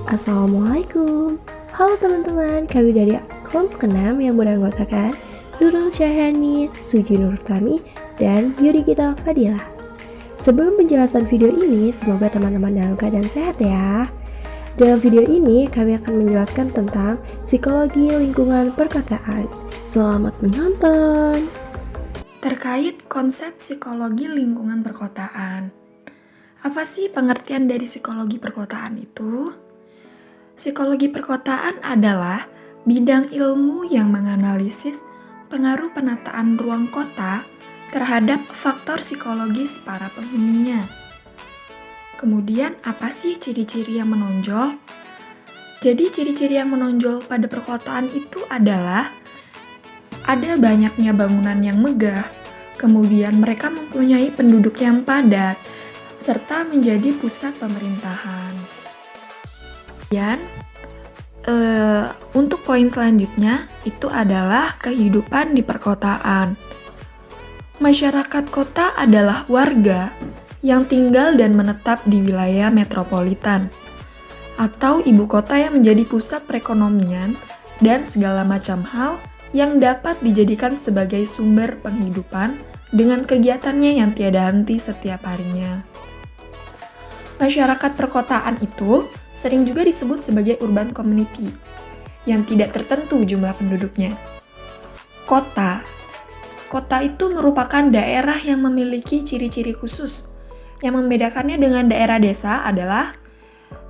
Assalamualaikum. Halo teman-teman, kami dari kelompok 6 yang beranggotakan Nurul Syahani, Suji Nurtami, dan Yuri Gita Fadila. Sebelum penjelasan video ini, semoga teman-teman dalam keadaan sehat ya. Dalam video ini, kami akan menjelaskan tentang psikologi lingkungan perkotaan. Selamat menonton! Terkait konsep psikologi lingkungan perkotaan. Apa sih pengertian dari psikologi perkotaan itu? Psikologi perkotaan adalah bidang ilmu yang menganalisis pengaruh penataan ruang kota terhadap faktor psikologis para penghuninya. Kemudian, apa sih ciri-ciri yang menonjol? Jadi, ciri-ciri yang menonjol pada perkotaan itu adalah ada banyaknya bangunan yang megah, kemudian mereka mempunyai penduduk yang padat, serta menjadi pusat pemerintahan. Dan untuk poin selanjutnya itu adalah kehidupan di perkotaan. Masyarakat kota adalah warga yang tinggal dan menetap di wilayah metropolitan atau ibu kota yang menjadi pusat perekonomian dan segala macam hal yang dapat dijadikan sebagai sumber penghidupan dengan kegiatannya yang tiada henti setiap harinya. Masyarakat perkotaan itu sering juga disebut sebagai urban community, yang tidak tertentu jumlah penduduknya. Kota itu merupakan daerah yang memiliki ciri-ciri khusus. Yang membedakannya dengan daerah desa adalah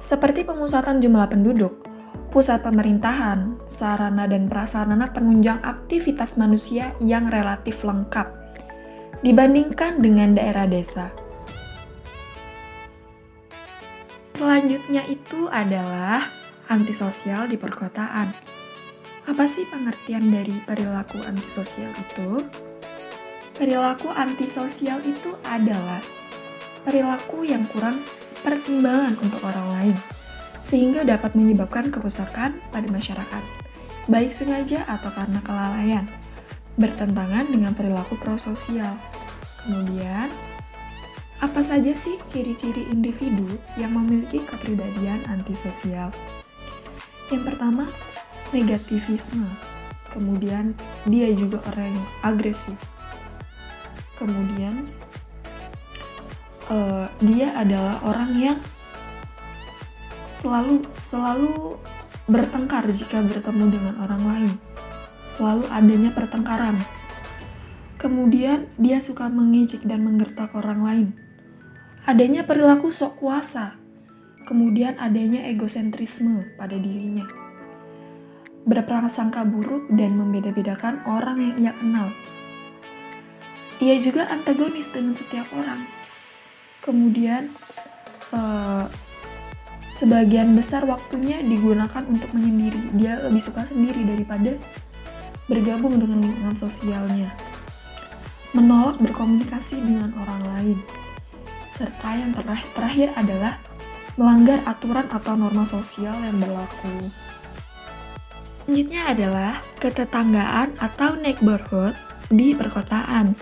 seperti pemusatan jumlah penduduk, pusat pemerintahan, sarana dan prasarana penunjang aktivitas manusia yang relatif lengkap dibandingkan dengan daerah desa. Selanjutnya itu adalah antisosial di perkotaan. Apa sih pengertian dari perilaku antisosial itu? Perilaku antisosial itu adalah perilaku yang kurang pertimbangan untuk orang lain, sehingga dapat menyebabkan kerusakan pada masyarakat, baik sengaja atau karena kelalaian, bertentangan dengan perilaku prososial. Kemudian, apa saja sih ciri-ciri individu yang memiliki kepribadian antisosial? Yang pertama, negativisme. Kemudian, dia juga orang yang agresif. Kemudian, dia adalah orang yang selalu bertengkar jika bertemu dengan orang lain. Selalu adanya pertengkaran. Kemudian, dia suka mengejek dan menggertak orang lain. Adanya perilaku sok kuasa, kemudian adanya egosentrisme pada dirinya. Berprasangka buruk dan membeda-bedakan orang yang ia kenal. Ia juga antagonis dengan setiap orang. Kemudian, sebagian besar waktunya digunakan untuk menyendiri. Dia lebih suka sendiri daripada bergabung dengan lingkungan sosialnya. Menolak berkomunikasi dengan orang lain. Serta yang terakhir adalah melanggar aturan atau norma sosial yang berlaku. Selanjutnya adalah ketetanggaan atau neighborhood di perkotaan.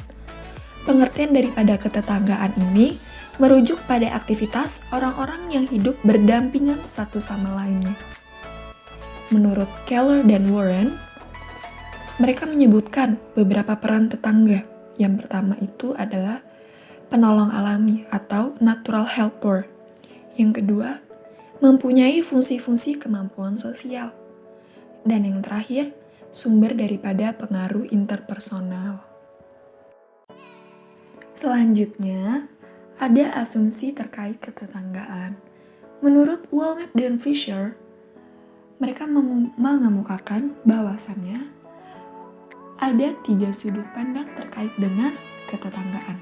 Pengertian daripada ketetanggaan ini merujuk pada aktivitas orang-orang yang hidup berdampingan satu sama lainnya. Menurut Keller dan Warren, mereka menyebutkan beberapa peran tetangga. Yang pertama itu adalah penolong alami atau natural helper. Yang kedua, mempunyai fungsi-fungsi kemampuan sosial. Dan yang terakhir, sumber daripada pengaruh interpersonal. Selanjutnya, ada asumsi terkait ketetanggaan. Menurut Woolmap dan Fisher, mereka mengemukakan bahwasannya ada 3 sudut pandang terkait dengan ketetanggaan.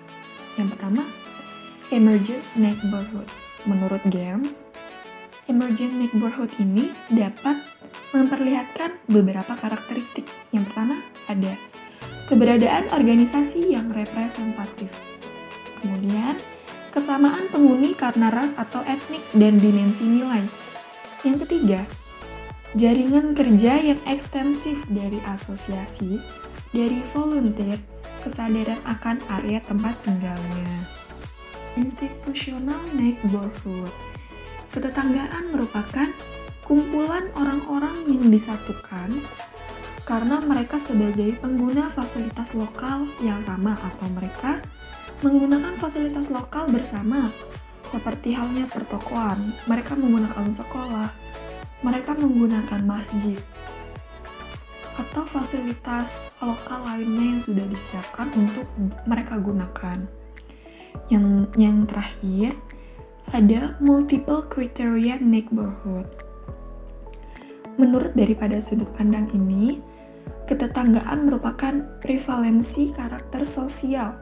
Yang pertama, emergent neighborhood. Menurut Games, emergent neighborhood ini dapat memperlihatkan beberapa karakteristik. Yang pertama, ada keberadaan organisasi yang representatif. Kemudian, kesamaan penghuni karena ras atau etnik dan dimensi nilai. Yang ketiga, jaringan kerja yang ekstensif dari asosiasi, dari volunteer, kesadaran akan area tempat tinggalnya. Institutional neighborhood. Ketetanggaan merupakan kumpulan orang-orang yang disatukan karena mereka sebagai pengguna fasilitas lokal yang sama atau mereka menggunakan fasilitas lokal bersama, seperti halnya pertokoan, mereka menggunakan sekolah, mereka menggunakan masjid, atau fasilitas lokal lainnya yang sudah disiapkan untuk mereka gunakan. Yang terakhir, ada multiple criteria neighborhood. Menurut daripada sudut pandang ini, ketetanggaan merupakan prevalensi karakter sosial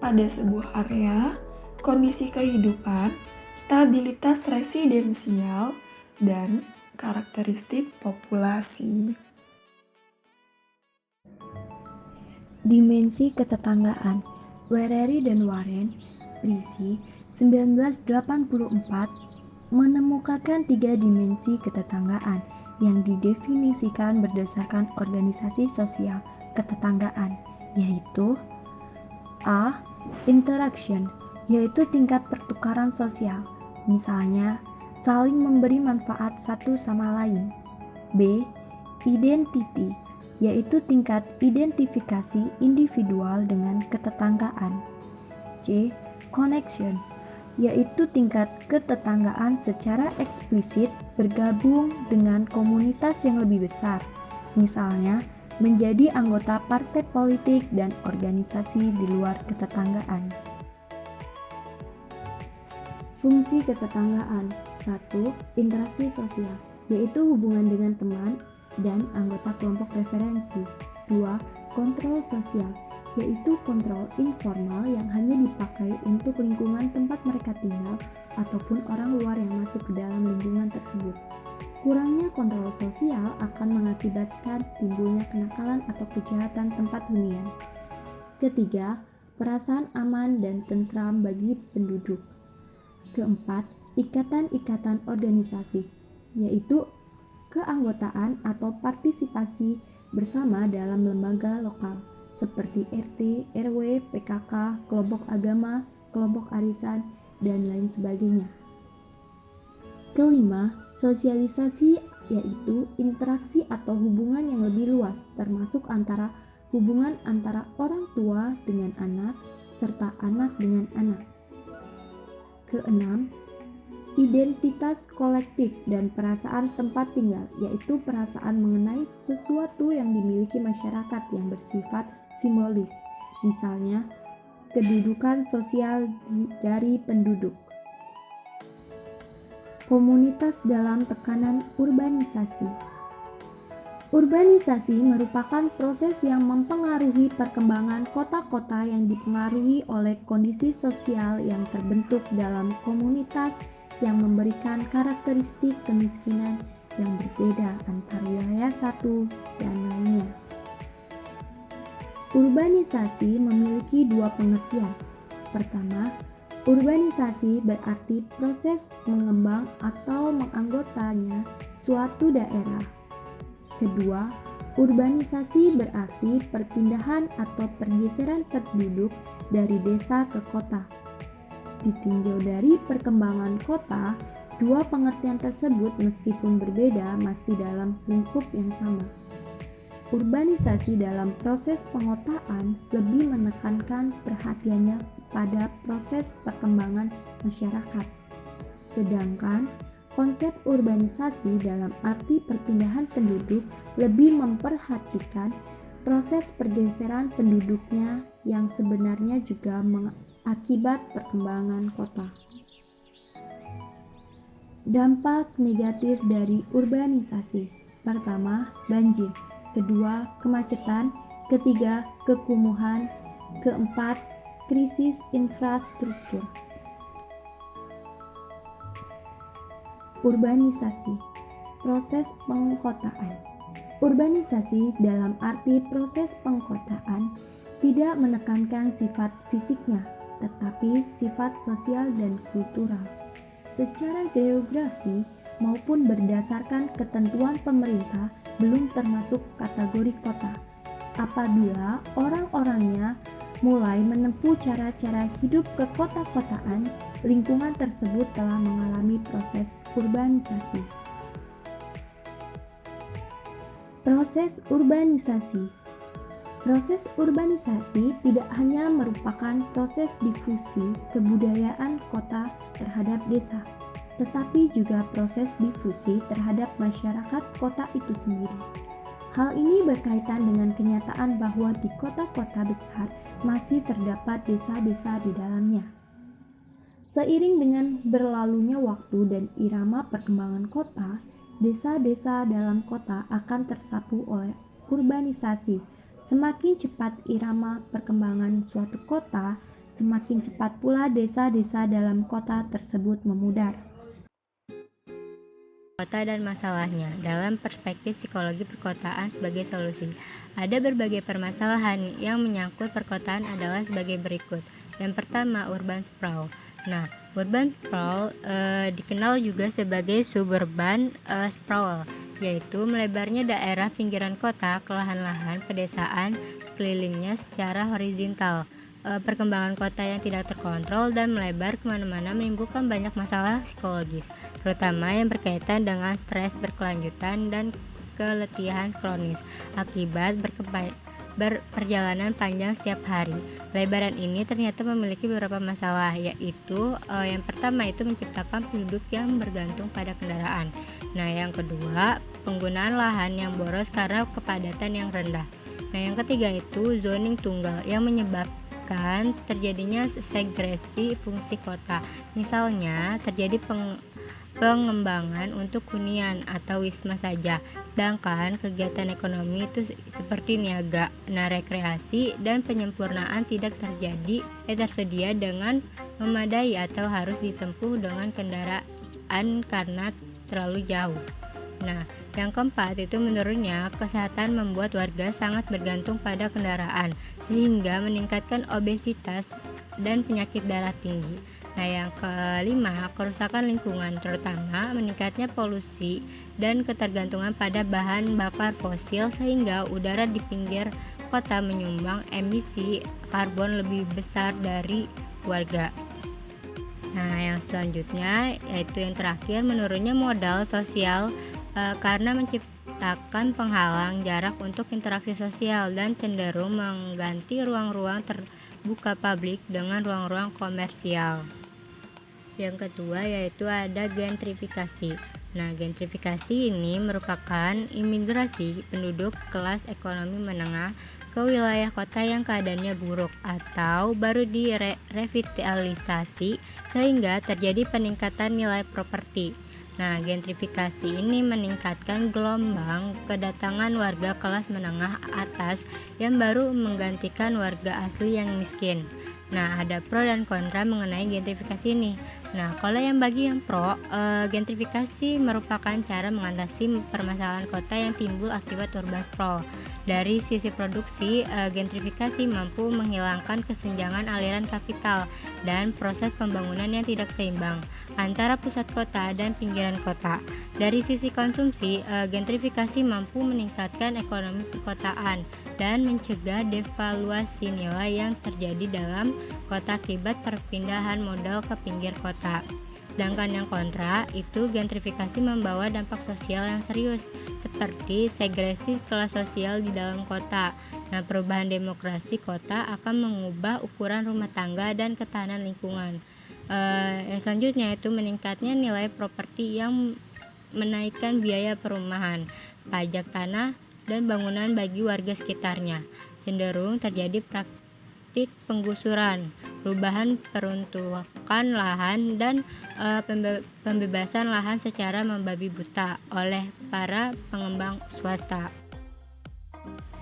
pada sebuah area, kondisi kehidupan, stabilitas residensial, dan karakteristik populasi. Dimensi ketetanggaan. Werery dan Warren, Prisi, 1984, menemukakan 3 dimensi ketetanggaan yang didefinisikan berdasarkan organisasi sosial ketetanggaan, yaitu A. Interaction, yaitu tingkat pertukaran sosial, misalnya saling memberi manfaat satu sama lain. B. Identity, yaitu tingkat identifikasi individual dengan ketetanggaan. C. Connection, yaitu tingkat ketetanggaan secara eksplisit bergabung dengan komunitas yang lebih besar, misalnya menjadi anggota partai politik dan organisasi di luar ketetanggaan. Fungsi ketetanggaan. 1. Interaksi sosial, yaitu hubungan dengan teman dan anggota kelompok referensi. 2. Kontrol sosial, yaitu kontrol informal yang hanya dipakai untuk lingkungan tempat mereka tinggal ataupun orang luar yang masuk ke dalam lingkungan tersebut. Kurangnya kontrol sosial akan mengakibatkan timbulnya kenakalan atau kejahatan tempat hunian. Ketiga, perasaan aman dan tentram bagi penduduk. Keempat, ikatan-ikatan organisasi, yaitu keanggotaan atau partisipasi bersama dalam lembaga lokal seperti RT, RW, PKK, kelompok agama, kelompok arisan, dan lain sebagainya. Kelima, sosialisasi, yaitu interaksi atau hubungan yang lebih luas, termasuk hubungan antara orang tua dengan anak, serta anak dengan anak. Keenam, identitas kolektif dan perasaan tempat tinggal, yaitu perasaan mengenai sesuatu yang dimiliki masyarakat yang bersifat simbolis, misalnya kedudukan sosial dari penduduk. Komunitas dalam tekanan urbanisasi. Urbanisasi merupakan proses yang mempengaruhi perkembangan kota-kota yang dipengaruhi oleh kondisi sosial yang terbentuk dalam komunitas yang memberikan karakteristik kemiskinan yang berbeda antara wilayah satu dan lainnya. Urbanisasi memiliki 2 pengertian. Pertama, urbanisasi berarti proses mengembang atau menganggotanya suatu daerah. Kedua, urbanisasi berarti perpindahan atau pergeseran penduduk dari desa ke kota. Ditinjau dari perkembangan kota, 2 pengertian tersebut meskipun berbeda masih dalam lingkup yang sama. Urbanisasi dalam proses pengotaan lebih menekankan perhatiannya pada proses perkembangan masyarakat. Sedangkan konsep urbanisasi dalam arti perpindahan penduduk lebih memperhatikan proses pergeseran penduduknya yang sebenarnya juga akibat perkembangan kota. Dampak negatif dari urbanisasi. Pertama, banjir. Kedua, kemacetan. Ketiga, kekumuhan. Keempat, krisis infrastruktur. Urbanisasi, proses pengkotaan. Urbanisasi dalam arti proses pengkotaan tidak menekankan sifat fisiknya, tetapi sifat sosial dan kultural. Secara geografi maupun berdasarkan ketentuan pemerintah belum termasuk kategori kota. Apabila orang-orangnya mulai menempuh cara-cara hidup kekota-kotaan, lingkungan tersebut telah mengalami proses urbanisasi. Proses urbanisasi. Proses urbanisasi tidak hanya merupakan proses difusi kebudayaan kota terhadap desa, tetapi juga proses difusi terhadap masyarakat kota itu sendiri. Hal ini berkaitan dengan kenyataan bahwa di kota-kota besar masih terdapat desa-desa di dalamnya. Seiring dengan berlalunya waktu dan irama perkembangan kota, desa-desa dalam kota akan tersapu oleh urbanisasi. Semakin cepat irama perkembangan suatu kota, semakin cepat pula desa-desa dalam kota tersebut memudar. Kota dan masalahnya. Dalam perspektif psikologi perkotaan sebagai solusi, ada berbagai permasalahan yang menyangkut perkotaan adalah sebagai berikut. Yang pertama, urban sprawl. Nah, urban sprawl dikenal juga sebagai suburban sprawl, yaitu melebarnya daerah pinggiran kota ke lahan-lahan pedesaan sekelilingnya secara horizontal. Perkembangan kota yang tidak terkontrol dan melebar kemana-mana menimbulkan banyak masalah psikologis, terutama yang berkaitan dengan stres berkelanjutan dan keletihan kronis akibat berperjalanan panjang setiap hari. Lebaran ini ternyata memiliki beberapa masalah, yaitu yang pertama itu menciptakan penduduk yang bergantung pada kendaraan. Nah, yang kedua, penggunaan lahan yang boros karena kepadatan yang rendah. Nah, yang ketiga itu zoning tunggal yang menyebabkan terjadinya segresi fungsi kota. Misalnya, terjadi pengembangan untuk hunian atau wisma saja, sedangkan kegiatan ekonomi itu seperti niaga, rekreasi dan penyempurnaan tidak tersedia dengan memadai atau harus ditempuh dengan kendaraan karena terlalu jauh. Nah, yang keempat itu menurutnya kesehatan membuat warga sangat bergantung pada kendaraan sehingga meningkatkan obesitas dan penyakit darah tinggi. Nah, yang kelima, kerusakan lingkungan terutama meningkatnya polusi dan ketergantungan pada bahan bakar fosil sehingga udara di pinggir kota menyumbang emisi karbon lebih besar dari warga. Nah, yang selanjutnya yaitu yang terakhir, menurunnya modal sosial karena menciptakan penghalang jarak untuk interaksi sosial dan cenderung mengganti ruang-ruang terbuka publik dengan ruang-ruang komersial. Yang kedua yaitu ada gentrifikasi. Nah, gentrifikasi ini merupakan imigrasi penduduk kelas ekonomi menengah ke wilayah kota yang keadaannya buruk atau baru direvitalisasi sehingga terjadi peningkatan nilai properti. Nah, gentrifikasi ini meningkatkan gelombang kedatangan warga kelas menengah atas yang baru menggantikan warga asli yang miskin. Nah, ada pro dan kontra mengenai gentrifikasi ini. Nah, kalau bagi yang pro, gentrifikasi merupakan cara mengatasi permasalahan kota yang timbul akibat urban sprawl. Dari sisi produksi, gentrifikasi mampu menghilangkan kesenjangan aliran kapital dan proses pembangunan yang tidak seimbang antara pusat kota dan pinggiran kota. Dari sisi konsumsi, gentrifikasi mampu meningkatkan ekonomi perkotaan dan mencegah devaluasi nilai yang terjadi dalam kota akibat perpindahan modal ke pinggir kota. Sedangkan yang kontra itu gentrifikasi membawa dampak sosial yang serius seperti segresi kelas sosial di dalam kota. Nah, perubahan demokrasi kota akan mengubah ukuran rumah tangga dan ketahanan lingkungan. Yang selanjutnya itu meningkatnya nilai properti yang menaikkan biaya perumahan, pajak tanah dan bangunan bagi warga sekitarnya. Cenderung terjadi praktik penggusuran, perubahan peruntukan lahan dan pembebasan lahan secara membabi buta oleh para pengembang swasta.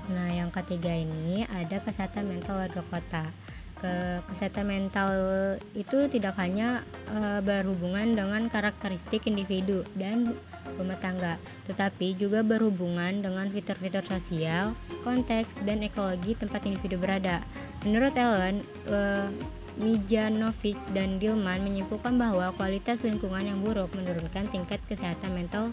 Nah, yang ketiga ini ada kesehatan mental warga kota. Kesehatan mental itu tidak hanya berhubungan dengan karakteristik individu dan rumah tangga, tetapi juga berhubungan dengan fitur-fitur sosial, konteks, dan ekologi tempat individu berada. Menurut Ellen, Mijanovic dan Dillman menyimpulkan bahwa kualitas lingkungan yang buruk menurunkan tingkat kesehatan mental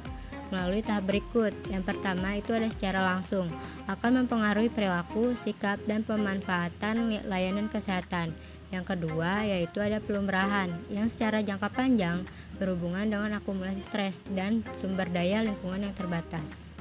melalui tahap berikut. Yang pertama itu ada secara langsung, akan mempengaruhi perilaku, sikap, dan pemanfaatan layanan kesehatan. Yang kedua yaitu ada pelumrahan yang secara jangka panjang berhubungan dengan akumulasi stres dan sumber daya lingkungan yang terbatas.